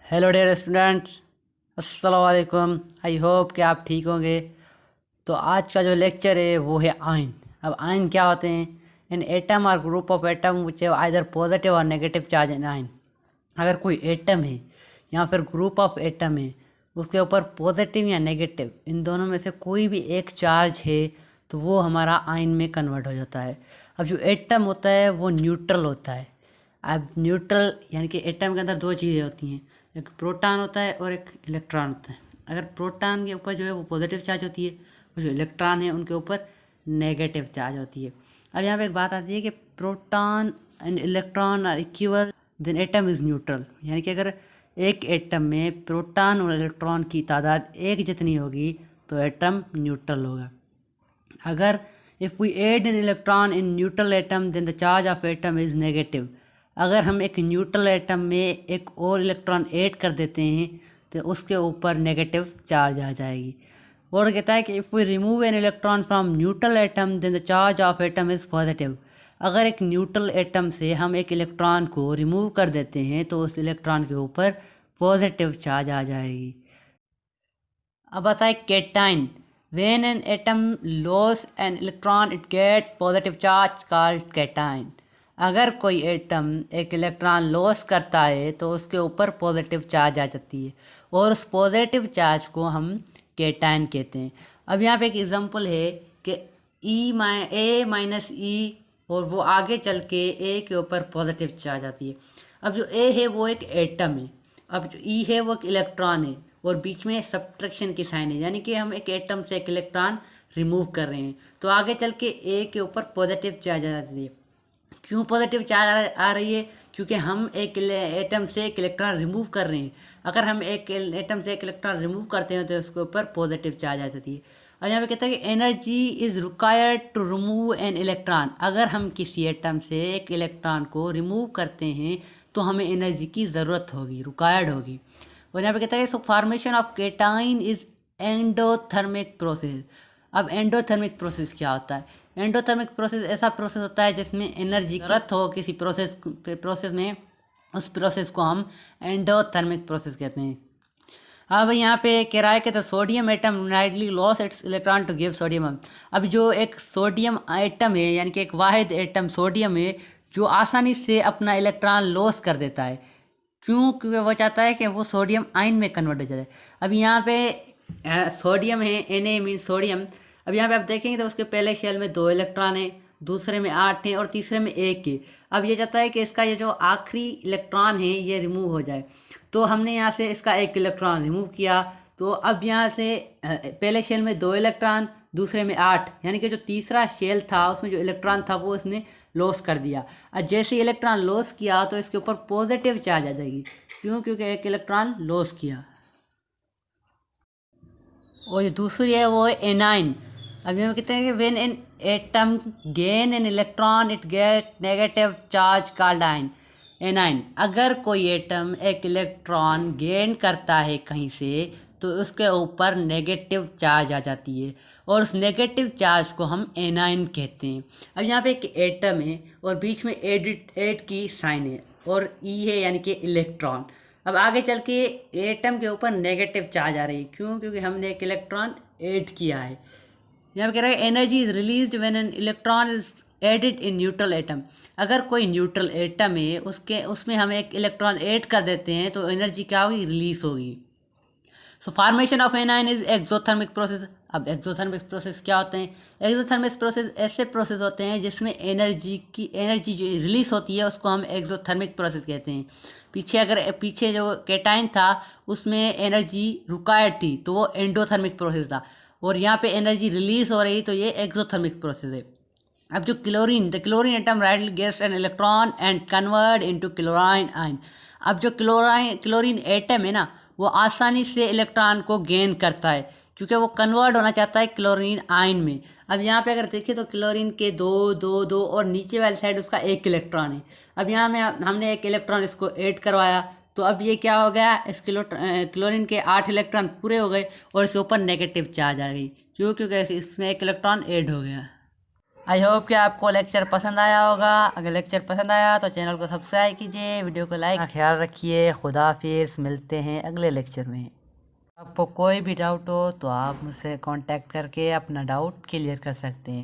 Hello dear students, अस्सलाम वालेकुम। I hope कि आप ठीक होंगे। तो आज का जो लेक्चर है वो है आयन। अब आयन क्या होते हैं? इन एटम और group of atom which have either positive और नेगेटिव चार्ज इन आयन। अगर कोई एटम है या फिर ग्रुप ऑफ एटम है, उसके ऊपर पॉजिटिव या नेगेटिव इन दोनों में से कोई भी एक चार्ज है तो वो हमारा आयन में कन्वर्ट हो जाता है। अब जो एटम होता है वो न्यूट्रल होता है। अब न्यूट्रल यानी कि एटम के अंदर दो चीज़ें होती हैं, एक प्रोटॉन होता है और एक इलेक्ट्रॉन होता है। अगर प्रोटॉन के ऊपर जो है वो पॉजिटिव चार्ज होती है और जो इलेक्ट्रॉन है उनके ऊपर नेगेटिव चार्ज होती है। अब यहाँ पे एक बात आती है कि proton and electron are equal then atom is neutral. यानी कि अगर एक एटम में प्रोटॉन और इलेक्ट्रॉन की तादाद एक जितनी होगी तो एटम न्यूट्रल होगा। अगर if we add an electron in neutral atom then the charge of atom is negative. अगर हम एक न्यूट्रल एटम में एक और इलेक्ट्रॉन ऐड कर देते हैं तो उसके ऊपर नेगेटिव चार्ज आ जाएगी। और कहता है कि if we remove an electron from neutral atom then the charge of atom is positive. अगर एक न्यूट्रल एटम से हम एक इलेक्ट्रॉन को रिमूव कर देते हैं तो उस इलेक्ट्रॉन के ऊपर पॉजिटिव चार्ज आ जाएगी। अब बताए cation. When an atom loses an electron it get positive charge called cation। अगर कोई एटम एक इलेक्ट्रॉन लॉस करता है तो उसके ऊपर पॉजिटिव चार्ज आ जाती है और उस पॉजिटिव चार्ज को हम केटाइन कहते हैं। अब यहाँ पे एक एग्जांपल है कि ए माइनस ई और वो आगे चल के ए के ऊपर पॉजिटिव चार्ज आती है। अब जो ए है वो एक एटम है, अब जो ई है वो एक इलेक्ट्रॉन है और बीच में सब्ट्रैक्शन की साइन है, यानी कि हम एक एटम से एक इलेक्ट्रॉन रिमूव कर रहे हैं तो आगे चल के ए के ऊपर पॉजिटिव चार्ज आ जाती है। क्यों पॉजिटिव चार्ज आ रही है? क्योंकि हम एक एटम से एक इलेक्ट्रॉन रिमूव कर रहे हैं। अगर हम एक एटम से एक इलेक्ट्रॉन रिमूव करते हैं तो उसके ऊपर पॉजिटिव चार्ज आ जाती है। और यहाँ पे कहता है कि energy is required to remove an electron. अगर हम किसी एटम से एक इलेक्ट्रॉन को रिमूव करते हैं तो हमें एनर्जी की ज़रूरत होगी, रिक्वायर्ड होगी। और यहाँ पे कहता है सो formation of cation is endothermic process. अब एंडोथर्मिक प्रोसेस क्या होता है? एंडोथर्मिक प्रोसेस ऐसा प्रोसेस होता है जिसमें एनर्जी की ज़रूरत हो किसी प्रोसेस में, उस प्रोसेस को हम एंडोथर्मिक प्रोसेस कहते हैं। अब यहाँ पे कह रहा है कि तो sodium atom nightly loss its electron to give sodium. अब जो एक सोडियम एटम है यानी कि एक वाहिद एटम सोडियम है जो आसानी से अपना इलेक्ट्रॉन लॉस कर देता है। क्यों? क्योंकि वो चाहता है कि वो सोडियम आयन में कन्वर्ट हो जाए। अब यहाँ पे सोडियम है, Na मीन सोडियम। अब यहाँ पे आप देखेंगे तो उसके पहले शेल में 2 इलेक्ट्रॉन है, दूसरे में 8 हैं और तीसरे में 1 है। अब ये चाहता है कि इसका ये जो आखिरी इलेक्ट्रॉन है ये रिमूव हो जाए, तो हमने यहाँ से इसका 1 इलेक्ट्रॉन रिमूव किया। तो अब यहाँ से पहले शेल में 2 इलेक्ट्रॉन, दूसरे में 8, यानी कि जो तीसरा शेल था उसमें जो इलेक्ट्रॉन था वो इसने लॉस कर दिया। और जैसे इलेक्ट्रॉन लॉस किया तो इसके ऊपर पॉजिटिव चार्ज आ जाएगी। क्यों? क्योंकि एक इलेक्ट्रॉन लॉस किया। और जो दूसरी है वो है एनाइन। अब हम कहते हैं कि when an atom gain an electron it get negative charge called ion. A9, अगर कोई एटम एक इलेक्ट्रॉन गेन करता है कहीं से तो उसके ऊपर नेगेटिव चार्ज आ जाती है और उस नेगेटिव चार्ज को हम एनाइन कहते हैं। अब यहाँ पे एक एटम है और बीच में एड की साइन है और ई है यानी कि इलेक्ट्रॉन। अब आगे चल के एटम के ऊपर नेगेटिव चार्ज आ रही है। क्यों? क्योंकि हमने एक इलेक्ट्रॉन ऐड किया है। यहाँ पे कह रहा है energy is released when an electron is added in neutral atom. अगर कोई न्यूट्रल एटम है उसमें हम एक इलेक्ट्रॉन ऐड कर देते हैं तो एनर्जी क्या होगी? रिलीज होगी। सो formation of anion is exothermic process. अब एक्सोथर्मिक प्रोसेस क्या होते हैं? एक्सोथर्मिक प्रोसेस ऐसे प्रोसेस होते हैं जिसमें एनर्जी जो रिलीज होती है उसको हम एक्सोथर्मिक प्रोसेस कहते हैं। पीछे जो केटाइन था उसमें एनर्जी रिक्वायर्ड थी तो वो एंडोथर्मिक प्रोसेस था और यहाँ पे एनर्जी रिलीज हो रही तो ये एक्सोथर्मिक प्रोसेस है। अब जो the chlorine atom rightly gets an electron and convert into chlorine ion. अब जो क्लोरीन एटम है ना वो आसानी से इलेक्ट्रॉन को गेन करता है क्योंकि वो कन्वर्ट होना चाहता है क्लोरीन आयन में। अब यहाँ पे अगर देखिए तो क्लोरीन के 2 और नीचे वाली साइड उसका 1 इलेक्ट्रॉन है। अब यहाँ में हमने 1 इलेक्ट्रॉन इसको ऐड करवाया तो अब ये क्या हो गया? इस क्लोरीन के 8 इलेक्ट्रॉन पूरे हो गए और इसके ऊपर नेगेटिव चार्ज आ गई। क्यों? क्योंकि इसमें 1 इलेक्ट्रॉन ऐड हो गया। आई होप कि आपको लेक्चर पसंद आया होगा। अगर लेक्चर पसंद आया तो चैनल को सब्सक्राइब कीजिए, वीडियो को लाइक। ख्याल रखिए। खुदा हाफिज़। मिलते हैं अगले लेक्चर में। आपको कोई भी डाउट हो तो आप मुझसे कांटेक्ट करके अपना डाउट क्लियर कर सकते हैं।